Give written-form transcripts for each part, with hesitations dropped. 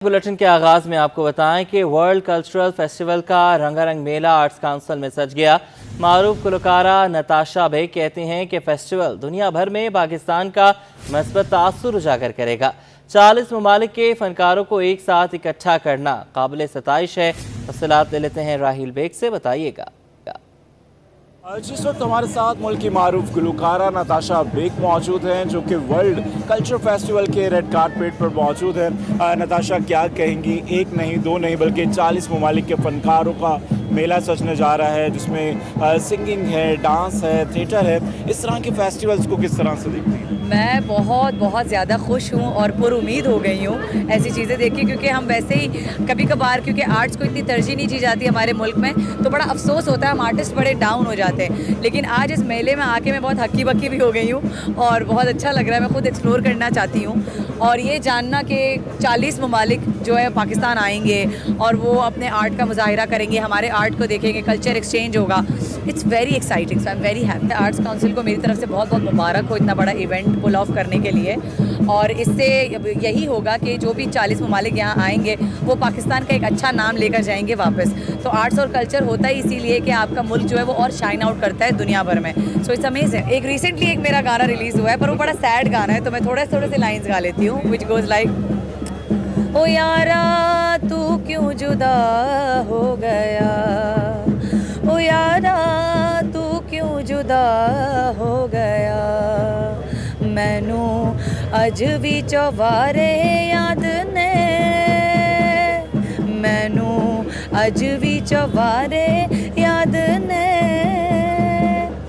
Bulletin के आगाज में आपको बताएं कि वर्ल्ड कल्चरल फेस्टिवल का रंगारंग मेला आर्ट्स काउंसिल में सज गया। मारूफ गुलकारा नताशा बेग कहती हैं कि फेस्टिवल दुनिया भर में पाकिस्तान का मस्बत तासुर उजागर करेगा। 40 ममालिक के फनकारों को एक साथ इकट्ठा करना काबिल सताइश है। तफसीलात ले लेते हैं राहिल बेग से, बताइएगा। जिस वक्त हमारे साथ मुल्क की मारूफ गुलकारा नताशा बेग मौजूद हैं, जो कि वर्ल्ड कल्चर फेस्टिवल के रेड कारपेट पर मौजूद हैं। नताशा, क्या कहेंगी? एक नहीं, दो नहीं, बल्कि 40 ममालिक के फनकारों का मेला सजने जा रहा है, जिसमें सिंगिंग है, डांस है, थिएटर है। इस तरह के फेस्टिवल्स को किस तरह से देखती हैं? मैं बहुत ज़्यादा खुश हूँ और पुरुमीद हो गई हूँ ऐसी चीज़ें देख के, क्योंकि हम वैसे ही कभी कभार क्योंकि आर्ट्स को इतनी तरजीह नहीं दी जाती हमारे मुल्क में, तो बड़ा अफसोस होता है, हम आर्टिस्ट बड़े डाउन हो जाते हैं। लेकिन आज इस मेले में आके मैं बहुत हक्की बक्की भी हो गई हूँ और बहुत अच्छा लग रहा है। मैं खुद एक्सप्लोर करना चाहती हूँ और ये जानना कि 40 ममालिक जो है पाकिस्तान आएंगे और वो अपने आर्ट का मुजाहिरा करेंगे, हमारे आर्ट को देखेंगे, कल्चर एक्सचेंज होगा। It's very exciting, so I am very happy. Arts council को मेरी तरफ से बहुत बहुत मुबारक हो इतना बड़ा इवेंट पुल ऑफ करने के लिए। और इससे यही होगा कि जो भी 40 ममालिक यहाँ आएंगे वो पाकिस्तान का एक अच्छा नाम लेकर जाएंगे वापस। तो आर्ट्स और कल्चर होता ही इसीलिए कि आपका मुल्क जो है वो और शाइन आउट करता है दुनिया भर में। So it's amazing. एक रिसेंटली एक मेरा गाना रिलीज़ हुआ है, पर वो बड़ा सैड गाना है, तो मैं थोड़े से लाइन्स गा लेती हूँ, विच गोज़ लाइक, ओ यारा तू क्यों जुदा हो गया, ओ यारा तू क्यों जुदा हो गया, मैनू अज भी चौबारे याद ने, मैनू अज भी चौबारे याद ने।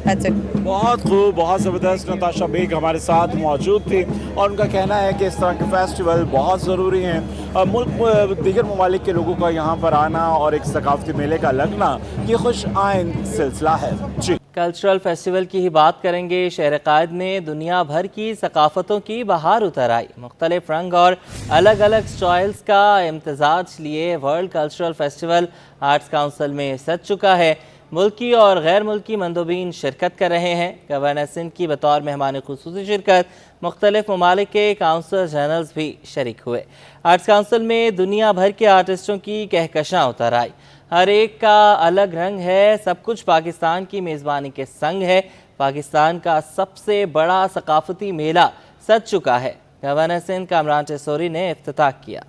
बहुत खूब, बहुत ज़बरदस्त। नताशा बेग हमारे साथ मौजूद थी और उनका कहना है कि इस तरह के फेस्टिवल बहुत ज़रूरी हैं। मुल्क दीगर ममालिक के लोगों का यहाँ पर आना और एक सकाफती मेले का लगना ये खुश आइंद सिलसिला है। जी, कल्चरल फेस्टिवल की ही बात करेंगे। शहर कायद में दुनिया भर की सकाफतों की बहार उतर आई। मुख्तलिफ रंग और अलग अलग स्टाइल्स का इम्तजाज लिए world cultural festival arts council में सज चुका है। मुल्की और गैर मुल्की मंदोबीन शिरकत कर रहे हैं। गवर्नर सिंध की बतौर मेहमान खुसूसी शिरकत मुख्तलिफ ममालिक के काउंसिल जनरल्स भी शरीक हुए। आर्ट्स काउंसिल में दुनिया भर के आर्टिस्टों की कहकशां उतर आई। हर एक का अलग रंग है, सब कुछ पाकिस्तान की मेज़बानी के संग है। पाकिस्तान का सबसे बड़ा सकाफती मेला सज चुका है। गवर्नर सिंध कामरान टेसोरी ने इफ्तिताह किया।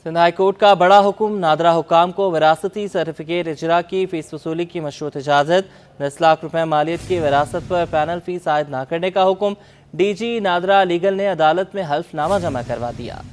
सिंध हाई कोर्ट का बड़ा हुक्म, नादरा हुकाम को विरासती सर्टिफिकेट इजरा की फीस वसूली की मशरूत इजाज़त। 10 लाख रुपए मालियत की विरासत पर पैनल फीस आयद न करने का हुक्म। डीजी नादरा लीगल ने अदालत में हल्फनामा जमा करवा दिया।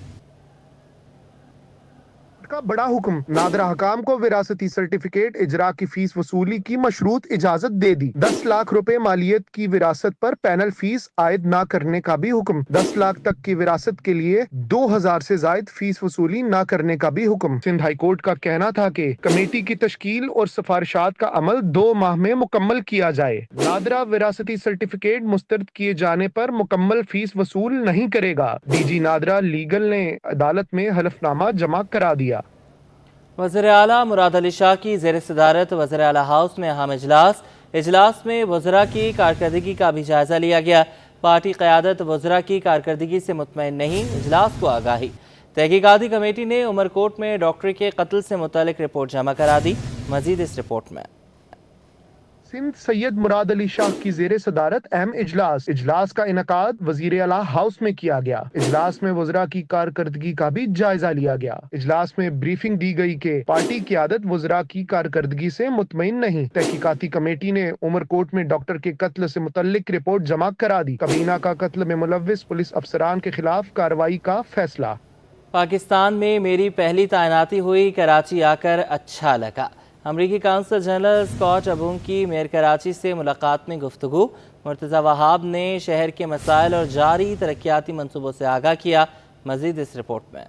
का बड़ा हुक्म, नादरा हकाम को विरासती सर्टिफिकेट इजरा की फीस वसूली की मशरूत इजाजत दे दी। 10 लाख रुपए मालियत की विरासत पर पैनल फीस आयद ना करने का भी हुक्म। 10 लाख तक की विरासत के लिए 2000 से जायद फीस वसूली ना करने का भी हुक्म। सिंध हाई कोर्ट का कहना था कि कमेटी की तश्कील और सिफारिशात का अमल 2 माह में मुकम्मल किया जाए। नादरा विरासती सर्टिफिकेट मुस्तरद किए जाने पर मुकम्मल फीस वसूल नहीं करेगा। डीजी नादरा लीगल ने अदालत में हलफनामा जमा करा दिया। वज़ीर आला मुराद अली शाह की ज़ेर सदारत वज़ीर आला हाउस में अहम इजलास में वज़रा की कारकर्दगी का भी जायज़ा लिया गया। पार्टी क़यादत वज़रा की कारकर्दगी से मुतमईन नहीं, इजलास को आगाही। तहकीकाती कमेटी ने उमरकोट में डॉक्टर के कत्ल से मुतालिक रिपोर्ट जमा करा दी। मज़ीद इस रिपोर्ट में। सिंध सैयद मुराद अली शाह की ज़ेर सदारत अहम इजलास का इनकाद वज़ीर आला हाउस में किया गया। इजलास में वज़रा की कारकर्दगी का भी जायजा लिया गया। इजलास में ब्रीफिंग दी गई कि पार्टी क़यादत वज़रा की कारकर्दगी से मुतमईन नहीं। तहकीकाती कमेटी ने उमरकोट में डॉक्टर के कत्ल से मुतल्लिक रिपोर्ट जमा करा दी। कबीना का कत्ल में मुलव्विस पुलिस अफसरान के खिलाफ कार्रवाई का फैसला। पाकिस्तान में मेरी पहली तैनाती हुई, कराची आकर अच्छा लगा। अमरीकी काउंसिल जनरल स्कॉट अबूम की मेयर कराची से मुलाकात में गुफ्तगू। मुर्तज़ा वहाब ने शहर के मसाइल और जारी तरक्याती मंसूबों से आगाह किया। मज़ीद इस रिपोर्ट में।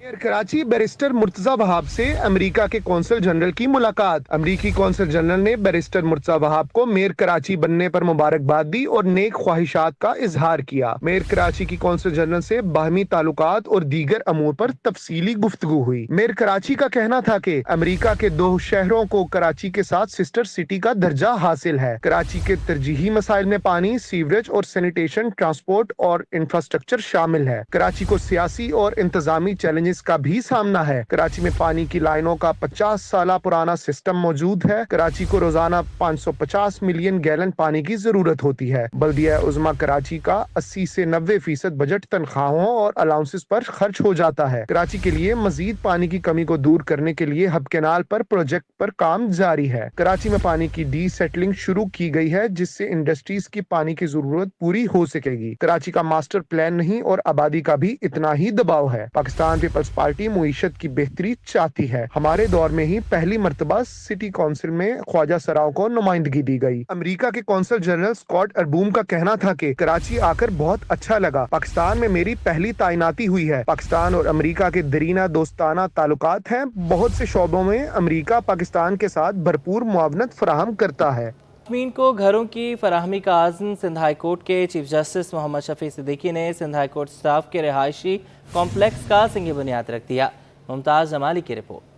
कराची बैरिस्टर मुर्तजा वहाब से अमेरिका के कौंसल जनरल की मुलाकात। अमेरिकी कौंसल जनरल ने बैरिस्टर मुर्तजा वहाब को मेयर कराची बनने पर मुबारकबाद दी और नेक ख्वाहिशात का इजहार किया। मेयर कराची की कौंसल जनरल से बाहमी ताल्लुकात और दीगर अमूर पर तफसीली गुफ्तगू हुई। मेयर कराची का कहना था कि अमेरिका के 2 शहरों को कराची के साथ सिस्टर सिटी का दर्जा हासिल है। कराची के तरजीही मसाइल में पानी, सीवरेज और सैनिटेशन, ट्रांसपोर्ट और इंफ्रास्ट्रक्चर शामिल है। कराची को सियासी और इंतजामी चैलेंजेस का भी सामना है। कराची में पानी की लाइनों का 50 साल पुराना सिस्टम मौजूद है। कराची को रोजाना 550 मिलियन गैलन पानी की जरूरत होती है। बल्दिया उज़्मा कराची का 80 से 90% बजट तनख्वाहों और अलाउंसेस पर खर्च हो जाता है। कराची के लिए मजीद पानी की कमी को दूर करने के लिए हब कैनाल पर प्रोजेक्ट पर काम जारी है। कराची में पानी की डीसेटलिंग शुरू की गई है, जिससे इंडस्ट्रीज की पानी की जरूरत पूरी हो सकेगी। कराची का मास्टर प्लान नहीं और आबादी का भी इतना ही दबाव है। पाकिस्तान पीपल्स पार्टी मुईशत की बेहतरी चाहती है। हमारे दौर में ही पहली मर्तबा सिटी काउंसिल में ख्वाजा सराव को नुमाइंदगी दी गई। अमेरिका के कौंसल जनरल स्कॉट अर्बूम का कहना था कि कराची आकर बहुत अच्छा लगा। पाकिस्तान में मेरी पहली तैनाती हुई है। पाकिस्तान और अमेरिका के दरीना दोस्ताना ताल्लुकात हैं। बहुत से शोबों में अमेरिका पाकिस्तान के साथ भरपूर मुआवनत फराहम करता है। ज़मीन को घरों की फराहमी का आज़म सिंध हाई कोर्ट के चीफ जस्टिस मोहम्मद शफी सिद्दीकी ने सिंध हाई कोर्ट स्टाफ के रिहायशी कॉम्प्लेक्स का संग बुनियाद रख दिया। मुमताज़ जमाली की report.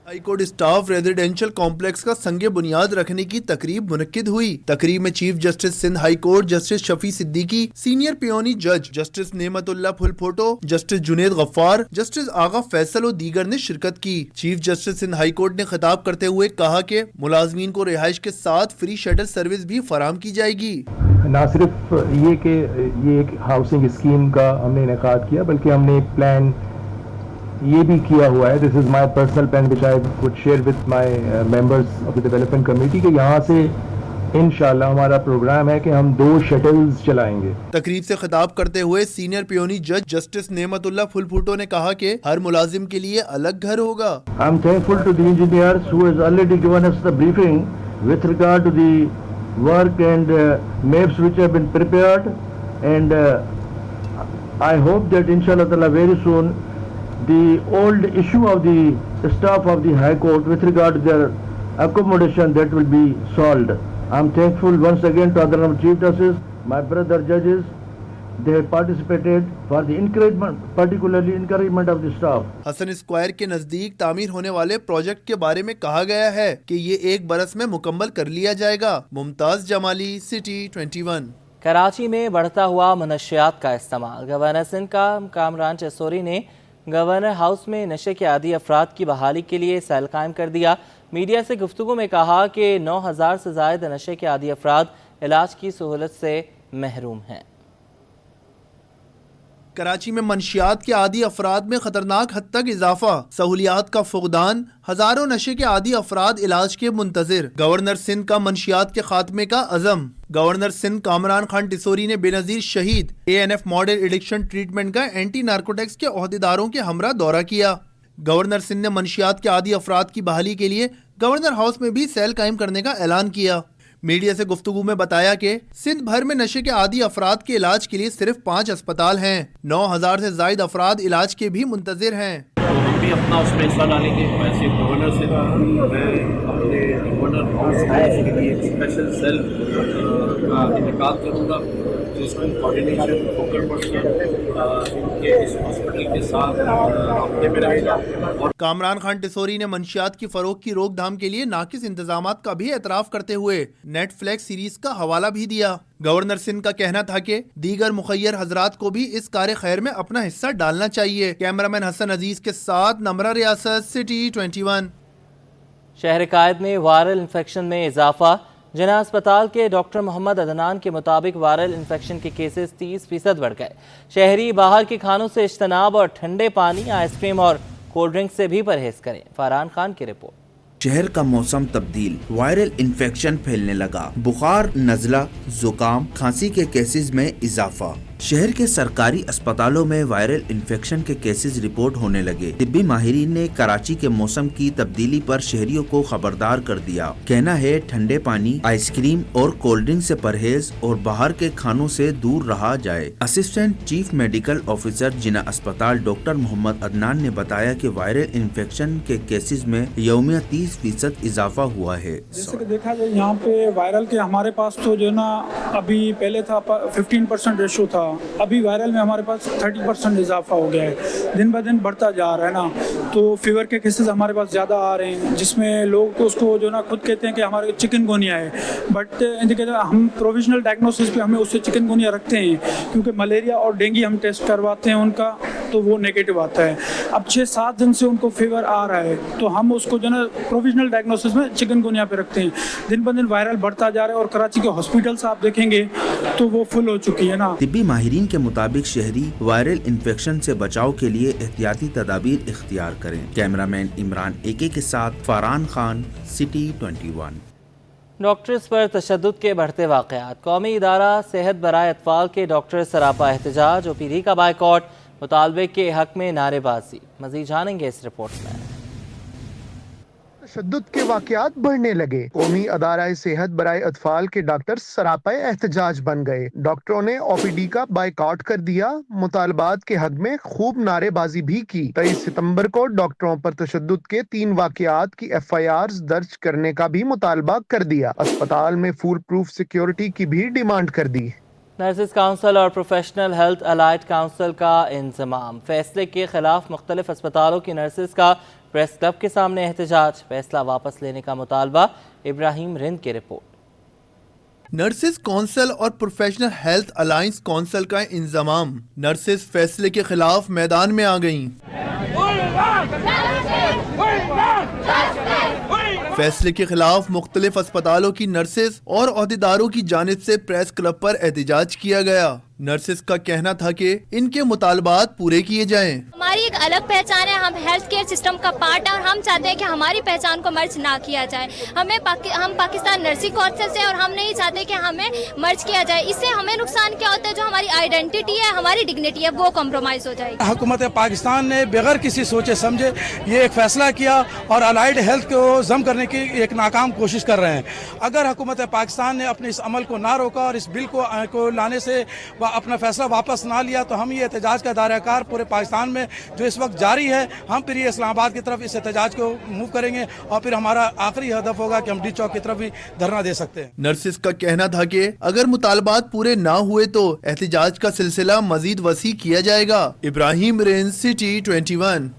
High court staff residential complex का संग बुनियाद रखने की तकरीब मुनक्किद हुई। तकरीब में chief justice Sindh high court justice Shafi Siddiqui, senior puisne जज justice Nematullah Phulpoto, justice Junaid Ghaffar, justice Agha Faisal और दीगर ने शिरकत की। Chief justice Sindh high court ने खिताब करते हुए कहा कि मुलाजमीन को रिहाइश के साथ फ्री शटल सर्विस भी फराहम की जाएगी। न सिर्फ ये कि ये एक हाउसिंग स्कीम का हमने इनेकाद किया, बल्कि हमने एक प्लान ये भी किया हुआ है। This is my personal plan which I would share with my members of the development committee, कि यहाँ से इंशाल्लाह हमारा प्रोग्राम है कि हम 2 शटल्स चलाएंगे। तकरीब से खिताब करते हुए सीनियर पियोनी जज जस्टिस नेमतुल्लाह फुलफूटो ने कहा कि हर मुलाजिम के लिए अलग घर होगा। I am thankful to the engineers who has already given us the briefing with regard to the work and maps which have been prepared, and I hope that inshallah ta'ala very soon the old issue of the staff of the High Court with regard to their accommodation, that will be solved. I am thankful once again to Honorable Chief Justice, my brother judges. They have participated for the encouragement, particularly encouragement of the staff. Hasan square के नजदीक तामीर होने वाले project के बारे में कहा गया है कि ये 1 बरस में मुकम्मल कर लिया जाएगा। मुमताज जमाली, सिटी 21। कराची में बढ़ता हुआ मनशियात का इस्तेमाल। गवर्नर सिंध का कामरान चेसोरी ने गवर्नर हाउस में नशे के आदी अफराद की बहाली के लिए सेल कायम कर दिया। मीडिया से गुफ्तगू में कहा कि 9000 से ज़ायद नशे के आदी अफराद इलाज की सहूलत से महरूम हैं। कराची में मनशियात के आदी अफराद में खतरनाक हद तक इजाफा, सहूलियात का फुकदान, हजारों नशे के आदी अफराद इलाज के मुंतजिर। गवर्नर सिंध का मनशियात के खात्मे का अज़म। गवर्नर सिंध कामरान खान टिसोरी ने बेनजीर शहीद ANF मॉडल एडिक्शन ट्रीटमेंट का एंटी नार्कोटिक्स के ओहदेदारों के हमरा दौरा किया। गवर्नर सिंध ने मनशियात के आदी अफराद की बहाली के लिए गवर्नर हाउस में भी सेल कायम करने का ऐलान किया। मीडिया से गुफ्तगू में बताया कि सिंध भर में नशे के आदी अफराद के इलाज के लिए सिर्फ 5 अस्पताल हैं। 9000 से जायद अफराद इलाज के भी मुंतजिर हैं। हम भी अपना उसमें हिस्सा डालेंगे। वैसे गवर्नर से मैं अपने गवर्नर हाउस के लिए स्पेशल सेल का इनेकाद करूँगा, जिसमें कोऑर्डिनेशन फोकल पर्सन इनके इस हॉस्पिटल के साथ रब्ते में रहेगा। और कामरान खान टिसोरी ने मंशियात की फरोख की रोकथाम के लिए नाकिस इंतजामात का भी एतराफ़ करते हुए नेटफ्लिक्स सीरीज का हवाला भी दिया। गवर्नर सिंध का कहना था कि दीगर मुखय्यर हजरात को भी इस कार्य खैर में अपना हिस्सा डालना चाहिए। कैमरामैन हसन अजीज के साथ नमरा रियासत, सिटी 21। शहर कायद में वायरल इन्फेक्शन में इजाफा। जना अस्पताल के डॉक्टर मोहम्मद अदनान के मुताबिक वायरल इन्फेक्शन के केसेस 30% बढ़ गए। शहरी बाहर के खानों से इज्तनाब और ठंडे पानी, आइसक्रीम और कोल्ड ड्रिंक से भी परहेज करें। फरहान खान की रिपोर्ट। शहर का मौसम तब्दील, वायरल इन्फेक्शन फैलने लगा। बुखार, नज़ला, जुकाम, खांसी के केसेस में इजाफा। शहर के सरकारी अस्पतालों में वायरल इन्फेक्शन के केसेस रिपोर्ट होने लगे। तिब्बी माहिरीन ने कराची के मौसम की तब्दीली पर शहरियों को खबरदार कर दिया। कहना है ठंडे पानी, आइसक्रीम और कोल्ड ड्रिंक से परहेज और बाहर के खानों से दूर रहा जाए। असिस्टेंट चीफ मेडिकल ऑफिसर जिना अस्पताल डॉक्टर मोहम्मद अदनान ने बताया कि वायरल इन्फेक्शन के केसेस में यौमिया 30% इजाफा हुआ है। जैसे कि देखा जाए यहाँ पे वायरल के हमारे पास तो जो ना अभी पहले था 15% रेशो था, अभी वायरल में हमारे पास 30% इजाफा हो गया है। दिन ब दिन बढ़ता जा रहा है ना, तो फीवर के केसेस हमारे पास ज़्यादा आ रहे हैं, जिसमें लोग को उसको जो ना खुद कहते हैं कि हमारे चिकनगुनिया है, बट हम प्रोविजनल डायग्नोसिस पे हमें उससे चिकनगुनिया रखते हैं, क्योंकि मलेरिया और डेंगू हम टेस्ट करवाते हैं उनका, तो वो नेगेटिव आता है। अब 6-7 दिन से उनको फीवर आ रहा है, तो हम उसको जो ना प्रोविजनल डायग्नोसिस में चिकनगुनिया पे रखते हैं। दिन ब दिन वायरल बढ़ता जा रहा है और कराची के हॉस्पिटल्स आप देखेंगे तो वो फुल हो चुकी है ना। तिब्बी माहिरीन के मुताबिक शहरी वायरल इन्फेक्शन से बचाव के लिए एहतियाती तदाबीर इख्तियार करें। कैमरामैन इमरान एके के साथ फरहान खान, सिटी 21। डॉक्टर्स पर तशद्दुद के बढ़ते वाक़यात। कौमी इदारा सेहत बराए अतफाल के डॉक्टर सरापा एहतजाज, ओपीडी का बायकॉट, मुतालबे के हक में नारेबाजी। मज़ीद जानेंगे इस रिपोर्ट में। तशद्दुद के वाक़यात बढ़ने लगे। कौमी अदारा सेहत बराए अतफाल के डॉक्टर सरापा एहतजाज बन गए। डॉक्टरों ने ओपीडी का बायकॉट कर दिया, मुतालबात के हक में खूब नारेबाजी भी की। 23 सितंबर को डॉक्टरों पर तशद्दुद के 3 वाक़यात की FIRs दर्ज करने का भी मुतालबा कर दिया। अस्पताल में फुल प्रूफ सिक्योरिटी की भी डिमांड कर दी। नर्सिस काउंसिल और प्रोफेशनल हेल्थ अलाइड काउंसिल का इंजमाम। फैसले के खिलाफ मुख्तलिफ अस्पतालों की नर्सिस का प्रेस क्लब के सामने एहतजाज, फैसला वापस लेने का मुतालबा। इब्राहिम रिंद की रिपोर्ट। नर्सिस काउंसिल और प्रोफेशनल हेल्थ अलायंस काउंसिल का इंजमाम। नर्सिस फैसले के खिलाफ मैदान में आ गईं। फैसले के खिलाफ मुख्तलिफ अस्पतालों की नर्सिस और ओहदेदारों की जानिब से प्रेस क्लब पर एहतजाज किया गया। नर्सिस का कहना था कि इनके मुतालबात पूरे किए जाएं। हमारी एक अलग पहचान है, हम हेल्थ केयर सिस्टम का पार्ट है और हम चाहते हैं कि हमारी पहचान को मर्ज ना किया जाए। हम पाकिस्तान नर्सिंग काउंसिल से और हम नहीं चाहते कि हमें मर्ज किया जाए। इससे हमें नुकसान क्या होता है, जो हमारी आइडेंटिटी है, हमारी डिग्निटी है, वो कॉम्प्रोमाइज हो जाएगी। हुकूमत पाकिस्तान ने बगैर किसी सोचे समझे ये एक फैसला किया और अलाइड हेल्थ को जम करने की एक नाकाम कोशिश कर रहे हैं। अगर हुकूमत पाकिस्तान ने अपने इस अमल को ना रोका और इस बिल को लाने से अपना फैसला वापस ना लिया, तो हम ये एहतजाज का दायराकार पूरे पाकिस्तान में जो इस वक्त जारी है, हम फिर ये इस्लामाबाद की तरफ इस एहतजाज को मूव करेंगे और फिर हमारा आखिरी हदफ होगा कि हम डी चौक की तरफ भी धरना दे सकते हैं। नर्सिस का कहना था कि अगर मुतालबात पूरे ना हुए तो एहतजाज का सिलसिला मजीद वसी किया जाएगा। Ibrahim range, city 21।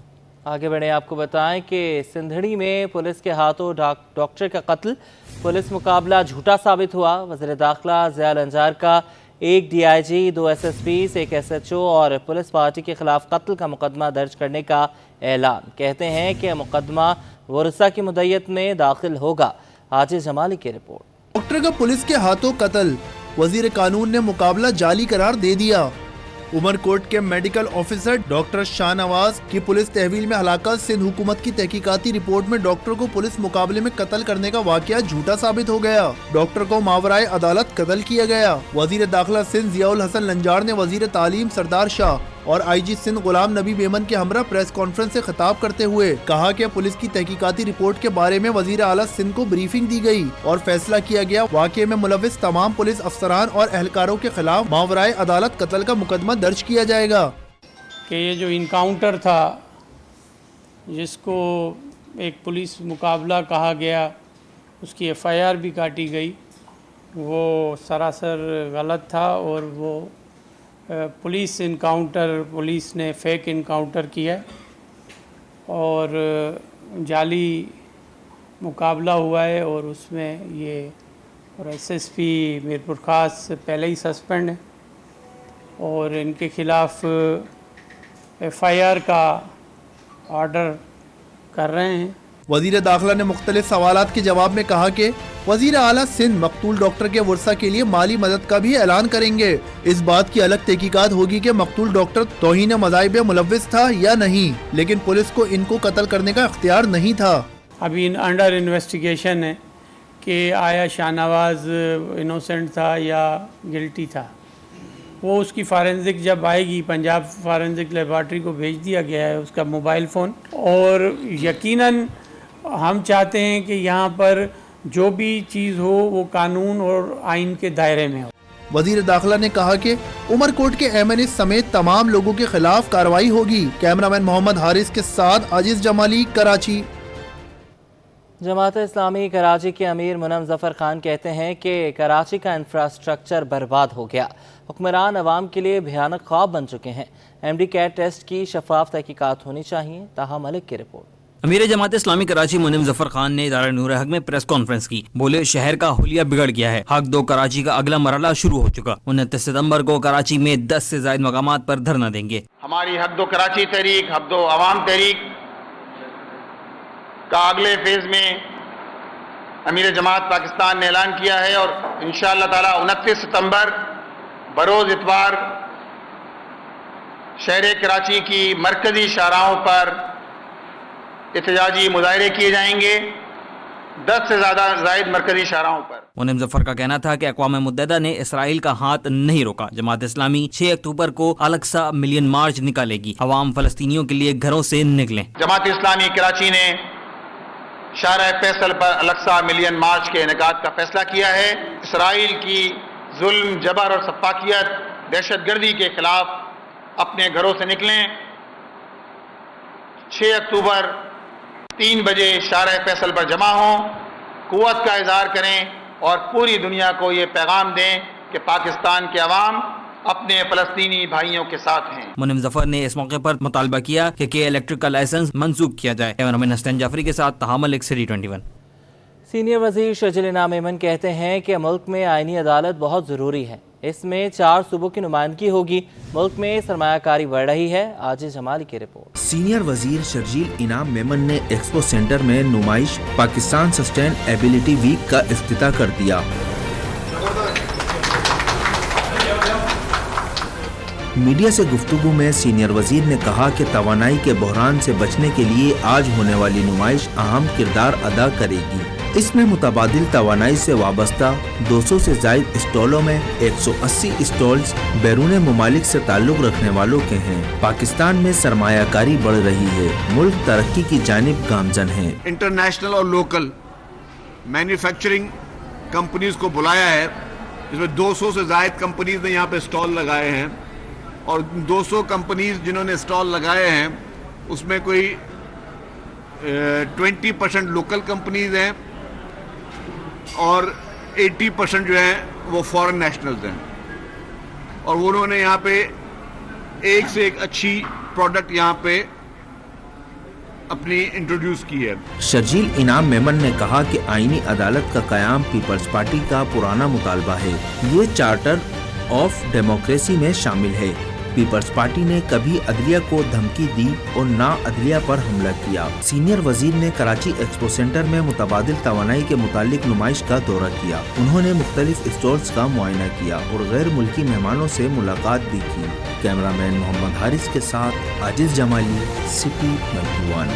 आगे बढ़े, आपको बताएं कि सिंधड़ी में पुलिस के हाथों डॉक्टर का कत्ल। पुलिस मुकाबला झूठा साबित हुआ। वज़ीर दाखिला ज़ियाउल अंजार का 1 DIG, 2 SSPs, 1 SHO और पुलिस पार्टी के खिलाफ कत्ल का मुकदमा दर्ज करने का ऐलान। कहते हैं कि मुकदमा वरसा की मुद्दत में दाखिल होगा। आजिज जमाली की रिपोर्ट। डॉक्टर का पुलिस के हाथों कत्ल, वजीर कानून ने मुकाबला जाली करार दे दिया। उमरकोट के मेडिकल ऑफिसर डॉक्टर शाहनवाज की पुलिस तहवील में हलाकत। सिंध हुकूमत की तहकीकाती रिपोर्ट में डॉक्टर को पुलिस मुकाबले में कत्ल करने का वाकया झूठा साबित हो गया। डॉक्टर को मावराए अदालत कत्ल किया गया। वजीर दाखिला सिंध ज़ियाउल हसन लंजार ने वजीर तालीम सरदार शाह और IG सिंध गुलाम नबी मेमन के हमरा प्रेस कॉन्फ्रेंस से खिताब करते हुए कहा कि पुलिस की तहकीकाती रिपोर्ट के बारे में वजीर आला सिंध को ब्रीफिंग दी गई और फैसला किया गया। वाक़े में मुलविस तमाम पुलिस अफसरान और एहलकारों के खिलाफ मावराए अदालत कत्ल का मुकदमा दर्ज किया जाएगा। कि ये जो इनकाउंटर था, जिसको एक पुलिस मुकाबला कहा गया, उसकी FIR भी काटी गई, वो सरासर गलत था और वो पुलिस पुलिस ने फेक इनकाउंटर किया और जाली मुकाबला हुआ है और उसमें ये और SSP मीरपुर खास पहले ही सस्पेंड है और इनके खिलाफ FIR का ऑर्डर कर रहे हैं। वजीर दाखिला ने मुख्तलिफ सवालात के जवाब में कहा कि वजीर आला सिंध मकतूल डॉक्टर के वर्सा के लिए माली मदद का भी ऐलान करेंगे। इस बात की अलग तहकीकात होगी कि मकतूल डॉक्टर तौहीन मज़ाहिब में मुलव्विस था या नहीं, लेकिन पुलिस को इनको कत्ल करने का इख्तियार नहीं था। अभी अंडर इन्वेस्टिगेशन है कि आया शाहनवाज इनोसेंट था या गिल्टी था। وہ اس کی فارنزک جب آئے گی، پنجاب فارنزک لیبارٹری کو بھیج دیا گیا ہے اس کا موبائل فون، اور یقیناً ہم چاہتے ہیں کہ یہاں پر جو بھی چیز ہو وہ قانون اور آئین کے دائرے میں ہو۔ وزیر داخلہ نے کہا کہ عمر کوٹ کے ایم این اے سمیت تمام لوگوں کے خلاف کارروائی ہوگی۔ کیمرامین محمد حارث کے ساتھ عاجز جمالی، کراچی۔ جماعت اسلامی کراچی کے امیر منم ظفر خان کہتے ہیں کہ کراچی کا انفراسٹرکچر برباد ہو گیا، حکمران عوام کے لیے بھیانک خواب بن چکے ہیں، ایم ڈی کیٹ ٹیسٹ کی شفاف تحقیقات ہونی چاہیے۔ طاہا ملک کی رپورٹ۔ امیر جماعت اسلامی کراچی منم ظفر خان نے ادارہ نور حق میں پریس کانفرنس کی، بولے شہر کا حلیہ بگڑ گیا ہے، حق دو کراچی کا اگلا مرحلہ شروع ہو چکا، 29 ستمبر کو کراچی میں 10 سے زائد مقامات پر دھرنا دیں گے۔ ہماری حق دو کراچی تحریک، حق دو عوام تحریک کا اگلے فیز میں امیر جماعت پاکستان نے اعلان کیا ہے، اور انشاءاللہ تعالی 29 ستمبر بروز اتوار شہر کراچی کی مرکزی شاہراہوں پر احتجاجی مظاہرے کیے جائیں گے، 10 سے زائد مرکزی شاہراہوں پر۔ منم ظفر کا کہنا تھا کہ اقوام متحدہ نے اسرائیل کا ہاتھ نہیں روکا، جماعت اسلامی 6 اکتوبر کو الاقصی ملین مارچ نکالے گی، عوام فلسطینیوں کے لیے گھروں سے نکلیں۔ جماعت اسلامی کراچی نے شارع فیصل پر الاقصی ملین مارچ کے انعقاد کا فیصلہ کیا ہے۔ اسرائیل کی ظلم، جبر اور سفاکیت، دہشت گردی کے خلاف اپنے گھروں سے نکلیں۔ 6 اکتوبر 3 بجے شارع فیصل پر جمع ہوں، قوت کا اظہار کریں اور پوری دنیا کو یہ پیغام دیں کہ پاکستان کے عوام اپنے فلسطینی بھائیوں کے ساتھ ہیں۔ منم ظفر نے اس موقع پر مطالبہ کیا کہ الیکٹرک کا لائسنس منسوخ کیا جائے۔ کیمرامین حسین جعفری کے ساتھ طاہا ملک، سٹی 21۔ سینئر وزیر شرجیل انعام ایمن کہتے ہیں کہ ملک میں آئینی عدالت بہت ضروری ہے، اس میں 4 صوبوں کی نمائندگی ہوگی، ملک میں سرمایہ کاری بڑھ رہی ہے۔ عاجز جمالی کی رپورٹ۔ سینئر وزیر شرجیل انعام میمن نے ایکسپو سینٹر میں نمائش پاکستان سسٹین ایبیلٹی ویک کا افتتاح کر دیا۔ میڈیا سے گفتگو میں سینئر وزیر نے کہا کہ توانائی کے بحران سے بچنے کے لیے آج ہونے والی نمائش اہم کردار ادا کرے گی۔ اس میں متبادل توانائی سے وابستہ 200 سے زائد اسٹالوں میں 180 اسٹالز بیرون ممالک سے تعلق رکھنے والوں کے ہیں۔ پاکستان میں سرمایہ کاری بڑھ رہی ہے، ملک ترقی کی جانب گامزن ہے۔ انٹرنیشنل اور لوکل مینوفیکچرنگ کمپنیز کو بلایا ہے، جس میں 200 سے زائد کمپنیز نے یہاں پہ اسٹال لگائے ہیں، اور 200 کمپنیز جنہوں نے اسٹال لگائے ہیں اس میں کوئی 20% لوکل کمپنیز ہیں اور 80% جو ہیں وہ فورن نیشنلز ہیں، اور انہوں نے یہاں پہ ایک سے ایک اچھی پروڈکٹ یہاں پہ اپنی انٹروڈیوس کی ہے۔ شرجیل انعام میمن نے کہا کہ آئینی عدالت کا قیام پیپلز پارٹی کا پرانا مطالبہ ہے، یہ چارٹر آف ڈیموکریسی میں شامل ہے۔ پیپلز پارٹی نے کبھی عدلیہ کو دھمکی دی اور نہ عدلیہ پر حملہ کیا۔ سینئر وزیر نے کراچی ایکسپو سینٹر میں متبادل توانائی کے متعلق نمائش کا دورہ کیا، انہوں نے مختلف اسٹالز کا معائنہ کیا اور غیر ملکی مہمانوں سے ملاقات بھی کی۔ کیمرامین محمد حارث کے ساتھ Ajiz Jamali, city 21۔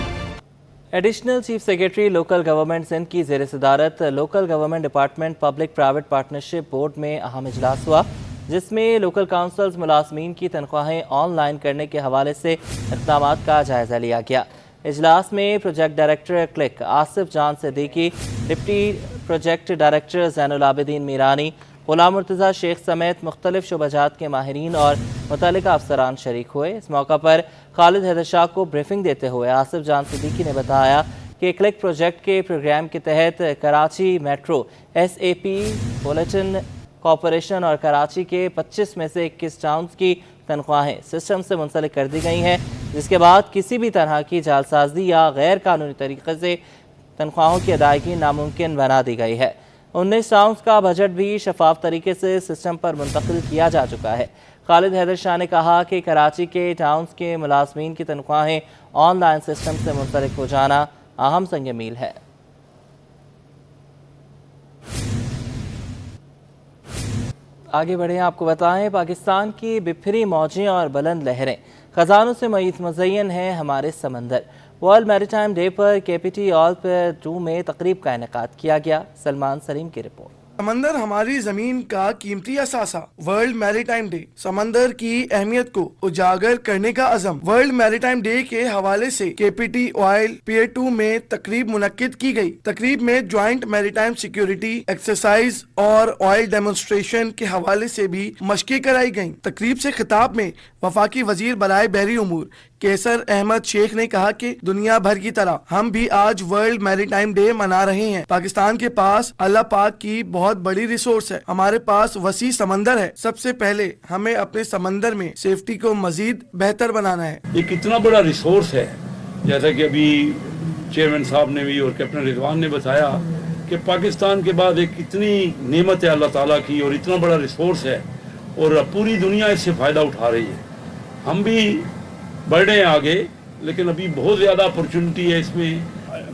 Additional chief secretary local government Sindh کی زیر صدارت local government department public private partnership board میں اہم اجلاس ہوا، جس میں لوکل کونسلز ملازمین کی تنخواہیں آن لائن کرنے کے حوالے سے اقدامات کا جائزہ لیا گیا۔ اجلاس میں پروجیکٹ ڈائریکٹر کلک آصف جان صدیقی، ڈپٹی پروجیکٹ ڈائریکٹر زین العابدین میرانی، غلام مرتضیٰ شیخ سمیت مختلف شعبہ جات کے ماہرین اور متعلقہ افسران شریک ہوئے۔ اس موقع پر خالد حیدر شاہ کو بریفنگ دیتے ہوئے آصف جان صدیقی نے بتایا کہ کلک پروجیکٹ کے پروگرام کے تحت Karachi metro SAP bulletin corporation اور کراچی کے 25 میں سے 21 ٹاؤنز کی تنخواہیں سسٹم سے منسلک کر دی گئی ہیں، جس کے بعد کسی بھی طرح کی جعلسازی یا غیر قانونی طریقے سے تنخواہوں کی ادائیگی ناممکن بنا دی گئی ہے۔ 19 ٹاؤنز کا بجٹ بھی شفاف طریقے سے سسٹم پر منتقل کیا جا چکا ہے۔ خالد حیدر شاہ نے کہا کہ کراچی کے ٹاؤنز کے ملازمین کی تنخواہیں آن لائن سسٹم سے منسلک ہو جانا اہم سنگ میل ہے۔ آگے بڑھیں، آپ کو بتائیں پاکستان کی بپھری موجیں اور بلند لہریں، خزانوں سے مزین ہیں ہمارے سمندر۔ ورلڈ میریٹائم ڈے پر KPT آل پر 2 میں تقریب کا انعقاد کیا گیا۔ سلمان سلیم کی رپورٹ۔ समंदर हमारी जमीन का कीमती असासा। वर्ल्ड मैरीटाइम डे समंदर की अहमियत को उजागर करने का अज़म। वर्ल्ड मैरीटाइम डे के हवाले से KPT ऑयल पियर 2 में तकरीब मुनक्किद की गई। तकरीब में ज्वाइंट मैरीटाइम सिक्योरिटी एक्सरसाइज और ऑयल डेमोन्स्ट्रेशन के हवाले से भी मशक़ें कराई गयी। तकरीब से खिताब में वफाकी वजीर बराए बहरी उमूर कैसर अहमद शेख ने कहा कि दुनिया भर की तरह हम भी आज वर्ल्ड मैरीटाइम डे मना रहे हैं। पाकिस्तान के पास अल्लाह पाक की बहुत बड़ी रिसोर्स है। हमारे पास वसी समंदर है। सबसे पहले हमें अपने समंदर में सेफ्टी को मजीद बेहतर बनाना है। ये कितना बड़ा रिसोर्स है, जैसा कि अभी चेयरमैन साहब ने भी और कैप्टन रिजवान ने बताया कि पाकिस्तान के बाद एक इतनी नेमत है अल्लाह ताला की और इतना बड़ा रिसोर्स है और पूरी दुनिया इससे फ़ायदा उठा रही है। हम भी बढ़ रहे हैं आगे, लेकिन अभी बहुत ज़्यादा अपॉर्चुनिटी है इसमें।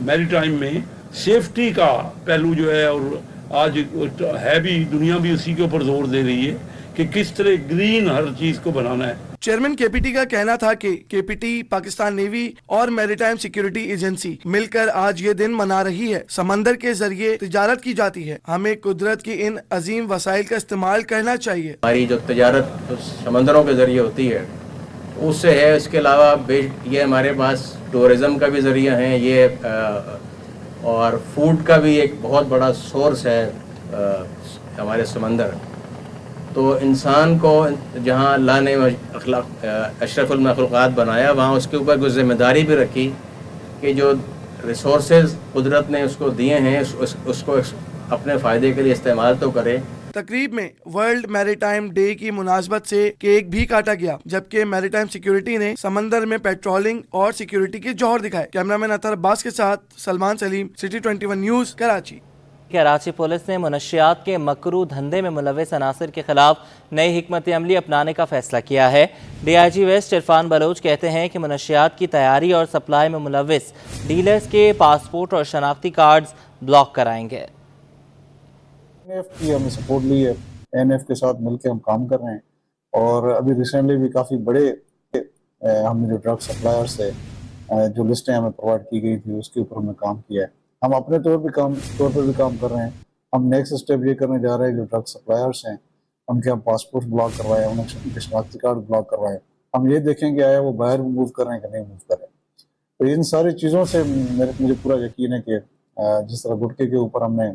मैरीटाइम में सेफ्टी का पहलू जो है, और आज है भी, दुनिया भी उसी के ऊपर जोर दे रही है कि किस तरह ग्रीन हर चीज़ को बनाना है। चेयरमैन KPT का कहना था कि KPT, पाकिस्तान नेवी और मैरीटाइम सिक्योरिटी एजेंसी मिलकर आज ये दिन मना रही है। समंदर के जरिए तिजारत की जाती है। हमें कुदरत की इन अजीम वसाइल का इस्तेमाल करना चाहिए। हमारी जो तिजारत समंदरों के जरिए होती है उससे है। इसके अलावा ये हमारे पास टूरिज़म का भी ज़रिया है, ये और फूड का भी एक बहुत बड़ा सोर्स है हमारे समंदर। तो इंसान को जहाँ अल्लाह ने अशरफुल मखलूक़ात बनाया, वहाँ उसके ऊपर कुछ ज़िम्मेदारी भी रखी कि जो रिसोर्सेज कुदरत ने उसको दिए हैं उसको अपने फ़ायदे के लिए इस्तेमाल तो करे। तकरीब में वर्ल्ड मैरीटाइम डे की मुनासबत से केक भी काटा गया, जबकि मैरीटाइम सिक्योरिटी ने समंदर में पेट्रोलिंग और सिक्योरिटी के जौहर दिखाए। कैमरामैन अतर अब्बास के साथ Salman Salim, city 21 news, Karachi. Karachi police ने मनशियात के मकरू धंधे में मुलव्वस अनासर के खिलाफ नई हिकमत अमली अपनाने का फैसला किया है। DIG वेस्ट इरफान बलोच कहते हैं कि मनशियात की तैयारी और सप्लाई में मुलव्वस डीलर्स के पासपोर्ट और शनाख्ती कार्ड्स ब्लॉक कराएंगे। NF की हमने सपोर्ट ली है। NF के साथ मिलकर हम काम कर रहे हैं और अभी रिसेंटली भी काफ़ी बड़े हमने जो ड्रग सप्लायर्स है, जो लिस्टें हमें प्रोवाइड की गई थी, उसके ऊपर हमने काम किया है। हम अपने तौर पर भी काम कर रहे हैं। हम नेक्स्ट स्टेप ये करने जा रहे हैं, जो ड्रग सप्लायर्स हैं उनके हम पासपोर्ट ब्लॉक करवाएं, उनके शनाख्ती कार्ड ब्लॉक करवाएं। हम ये देखेंगे आया वो बाहर मूव कर रहे हैं कि नहीं मूव कर रहे हैं। तो इन सारी चीज़ों से मुझे पूरा यकीन है कि जिस तरह गुटके के ऊपर हमने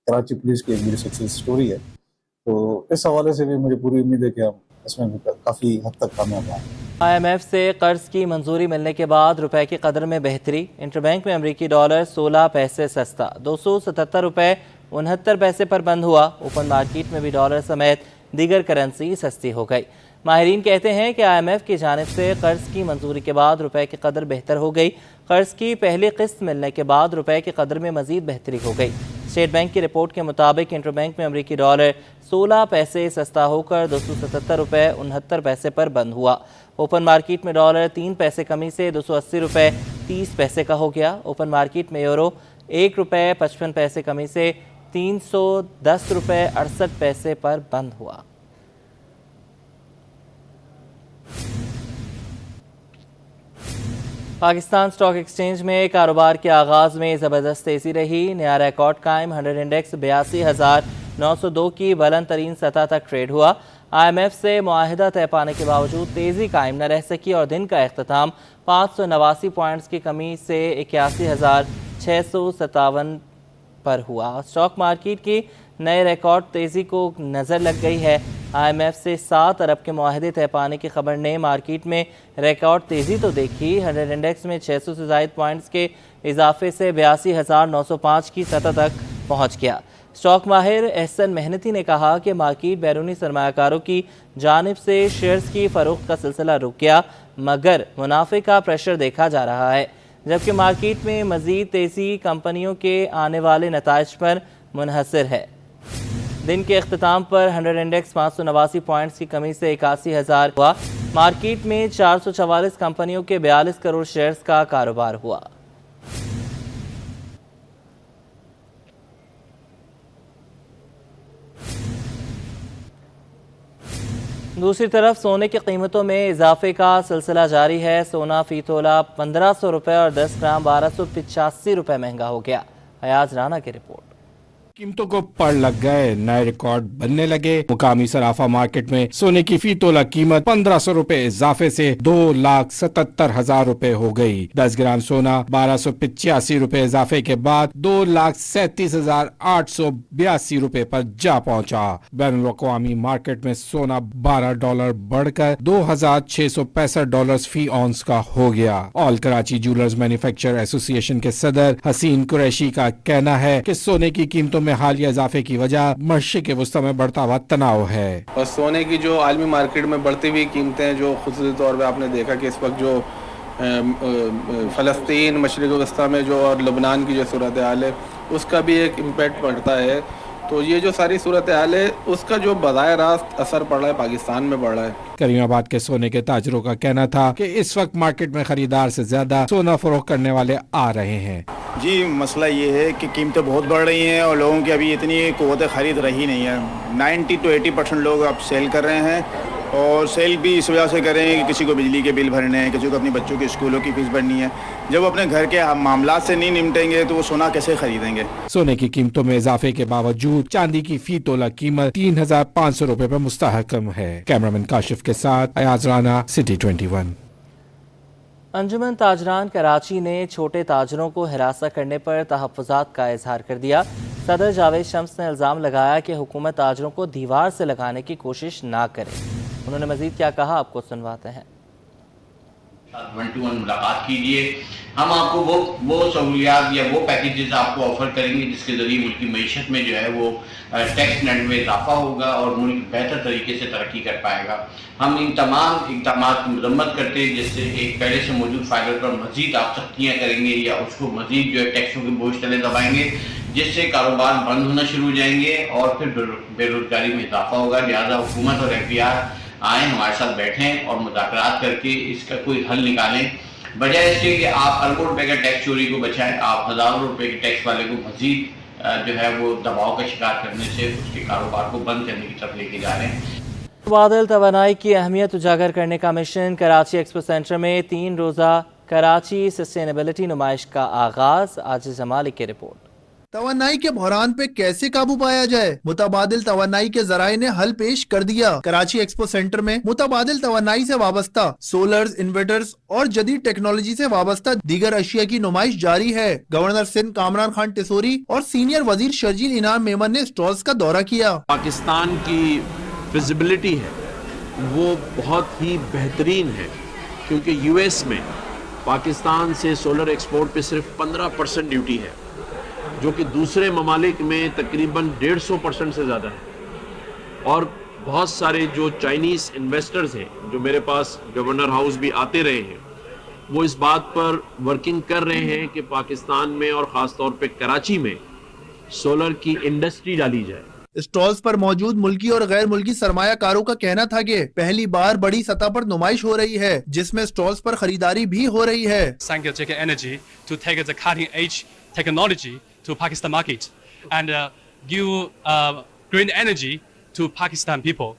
कराची पुलिस की एक बड़ी सक्सेस स्टोरी है, तो इस हवाले से भी मुझे पूरी उम्मीद है कि हम इसमें भी काफ़ी हद तक कामयाब हैं। IMF से कर्ज की मंजूरी मिलने के बाद रुपए की कदर में बेहतरी। इंटरबैंक में अमरीकी डॉलर 16 पैसे सस्ता 277 रुपए 69 पैसे पर बंद हुआ। ओपन मार्केट में भी डॉलर समेत दीगर करेंसी सस्ती हो गई। माहिरीन कहते हैं कि IMF की जानिब से कर्ज की मंजूरी के बाद रुपए की कदर बेहतर हो गई। कर्ज की पहली किस्त मिलने के बाद रुपए की कदर में मजीद बेहतरी हो गई। स्टेट बैंक की रिपोर्ट के मुताबिक इंटरबैंक में अमरीकी डॉलर 16 पैसे सस्ता होकर 277 रुपए 69 पैसे पर बंद हुआ। ओपन मार्केट में डॉलर 3 पैसे कमी से 280 रुपए 30 पैसे का हो गया। ओपन मार्केट में यूरो 1 रुपए 55 पैसे कमी से 310 रुपए 68 पैसे पर बंद हुआ। पाकिस्तान स्टॉक एक्सचेंज में कारोबार के आगाज़ में ज़बरदस्त तेज़ी रही। नया रिकॉर्ड कायम 100 इंडेक्स 82,902 की बुलंद तरीन सतह तक ट्रेड हुआ। IMF से मुआहिदा तय पाने के बावजूद तेज़ी कायम न रह सकी और दिन का इख्तिताम 589 पॉइंट्स की कमी से 81,657 पर हुआ। स्टॉक मार्केट की नए रिकॉर्ड तेज़ी को नज़र लग गई है। IMF से 7 अरब के मुआहदे तय पाने की खबर ने मार्केट में रिकॉर्ड तेज़ी तो देखी। 100 इंडेक्स में 600 से ज़ायद पॉइंट्स के इजाफे से 82,905 की सतह तक पहुँच गया। स्टॉक माहिर एहसन मेहनती ने कहा कि मार्केट बैरूनी सरमायाकारों की जानिब से शेयर्स की फ़रोख्त का सिलसिला रुक गया, मगर मुनाफे का प्रेशर देखा जा रहा है, जबकि मार्केट में मज़ीद तेज़ी कंपनियों के आने वाले नताइज पर मुनहसर है। दिन के इख्तिताम पर 100 इंडेक्स 589 पॉइंट्स की कमी से 81,000 हुआ। मार्केट में 444 कंपनियों के 42 करोड़ शेयर्स का कारोबार हुआ। दूसरी तरफ सोने की कीमतों में इजाफे का सिलसिला जारी है। सोना फी तोला 1500 रुपये और 10 ग्राम 1285 रुपये महंगा हो गया। हयाज राना की रिपोर्ट। कीमतों को पड़ लग गए, नए रिकॉर्ड बनने लगे। मुकामी सराफा मार्केट में सोने की फी तोला कीमत 1500 रुपए इजाफे से 2,77,000 रुपए हो गई। 10 ग्राम सोना 1285 रुपए इजाफे के बाद 2,37,882 रुपए पर जा पहुंचा। बैनुल अक़वामी मार्केट में सोना $12 बढ़कर $2,665 फी औंस का हो गया। All Karachi jewellers manufacturer association के सदर हसीन कुरैशी का कहना है कि सोने की कीमतों में हालिया इजाफे की वजह मशरिक़ वस्ता में बढ़ता हुआ तनाव है। और सोने की जो आलमी मार्केट में बढ़ती हुई कीमतें, जो खुसूसी तौर पे आपने देखा कि इस वक्त जो फ़लस्तीन, मशरिक़ वस्ता में जो और लबनान की जो सूरत हाल है उसका भी एक इम्पैक्ट पड़ता है। तो ये जो सारी सूरत हाल है उसका जो बज़ाहिर रास्त असर पड़ रहा है पाकिस्तान में पड़ रहा है। करीमाबाद के सोने के ताजरों का कहना था कि इस वक्त मार्केट में खरीदार से ज्यादा सोना फरोख्त करने वाले आ रहे हैं। जी मसला ये है कि कीमतें बहुत बढ़ रही हैं और लोगों की अभी इतनी क़ुव्वत खरीद रही नहीं है। 90 to 80% लोग अब सेल कर रहे हैं और सेल भी इस वजह से कर रहे हैं कि किसी को बिजली के बिल भरने हैं, किसी को अपने बच्चों के स्कूलों की फीस भरनी है। जब अपने घर के मामला से नहीं निपटेंगे तो वो सोना कैसे खरीदेंगे। सोने की कीमतों में इजाफे के बावजूद चांदी की फी तोला कीमत 3,500 रुपए पर मुस्तहकम है। कैमरामैन काशिफ के साथ अयाज राना, सिटी 21। अंजुमन ताजरान कराची ने छोटे ताजरों को हिरासत करने पर तहफ़्फ़ुज़ात का इजहार कर दिया। सदर जावेद शम्स ने इल्ज़ाम लगाया कि हुकूमत ताजरों को दीवार से लगाने की कोशिश ना करे। उन्होंने मज़ीद क्या कहा, आपको सुनवाते हैं। 1-to-1 मुलाकात कीजिए, हम आपको वो सहूलियात या वो पैकेजेस आपको ऑफर करेंगे जिसके ज़रिए मुल्क की मईशत में जो है वो टैक्स नेट में इजाफा होगा और मुल्क बेहतर तरीके से तरक्की कर पाएगा। हम इन तमाम इक़दामात की मज़म्मत करते हैं जिससे एक पहले से मौजूद फ़ायदे पर मज़ीद आप सख्तियाँ करेंगे या उसको मज़ीद जो है टैक्सों के बोझ तले दबाएंगे जिससे कारोबार बंद होना शुरू हो जाएंगे और फिर बेरोज़गारी में इजाफा होगा। लिहाजा हुकूमत और FBR आएँ, हमारे साथ बैठें और मुज़ाकरात करके इसका कोई हल निकालें, बजाय इसके कि आप अरबों रुपए का टैक्स चोरी को बचाएं। आप हज़ारों रुपए के टैक्स वाले को मज़ीद जो है वो दबाव का शिकार करने से उसके कारोबार को बंद करने की तरफ लेके जा रहे हैं। मुतबादिल तवानाई की अहमियत उजागर करने का मिशन कराची एक्सपो सेंटर में 3 रोज़ा कराची सस्टेनेबिलिटी नुमाइश का आगाज़। आज जमालिक की रिपोर्ट। तवानाई के बहरान पे कैसे काबू पाया जाए, मुतबादिल तवानाई के जराए ने हल पेश कर दिया। कराची एक्सपो सेंटर में मुतबादिल तवानाई से वाबस्ता सोलर्स, इन्वर्टर्स और जदीद टेक्नोलॉजी से वाबस्ता दीगर अशिया की नुमाइश जारी है। गवर्नर सिंध कामरान खान टिसोरी और सीनियर वजीर शर्जील इनाम मेमन ने स्टॉल्स का दौरा किया। पाकिस्तान की विजिबिलिटी है वो बहुत ही बेहतरीन है क्योंकि US में पाकिस्तान से सोलर एक्सपोर्ट पे सिर्फ 15% ड्यूटी है जो कि दूसरे ममालिक में तकरीबन 150% से ज़्यादा है। और बहुत सारे जो चाइनीज़ इन्वेस्टर्स हैं जो मेरे पास गवर्नर हाउस भी आते रहे हैं वो इस बात पर वर्किंग कर रहे हैं कि पाकिस्तान में और ख़ास तौर पे कराची में सोलर की इंडस्ट्री डाली जाए। स्टॉल्स पर मौजूद मुल्की और गैर मुल्की सरमायाकारों का कहना था कि पहली बार बड़ी सतह पर नुमाइश हो रही है जिसमें स्टॉल्स पर खरीदारी भी हो रही है। Scientific energy to take the cutting edge technology to Pakistan market and give green energy to Pakistan people.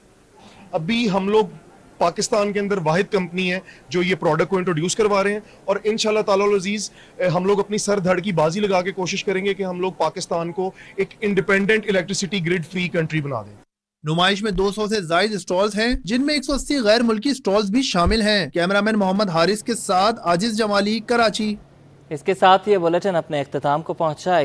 अभी हम लोग पाकिस्तान के अंदर वाहिद कंपनी है जो ये प्रोडक्ट को इंट्रोड्यूस करवा रहे हैं और इंशाल्लाह ताला अज़ीज़ हम लोग अपनी सर धड़ की बाजी लगा के कोशिश करेंगे कि हम लोग पाकिस्तान को एक independent electricity grid free country बना दें। नुमाइश में 200 से ज्यादा स्टॉल्स हैं जिनमें 180 गैर मुल्की स्टॉल्स भी शामिल हैं। कैमरामैन मोहम्मद हारिस के साथ आजिज जमाली, कराची। इसके साथ ये बुलेटिन अपने इख्तिताम को पहुंचा। एक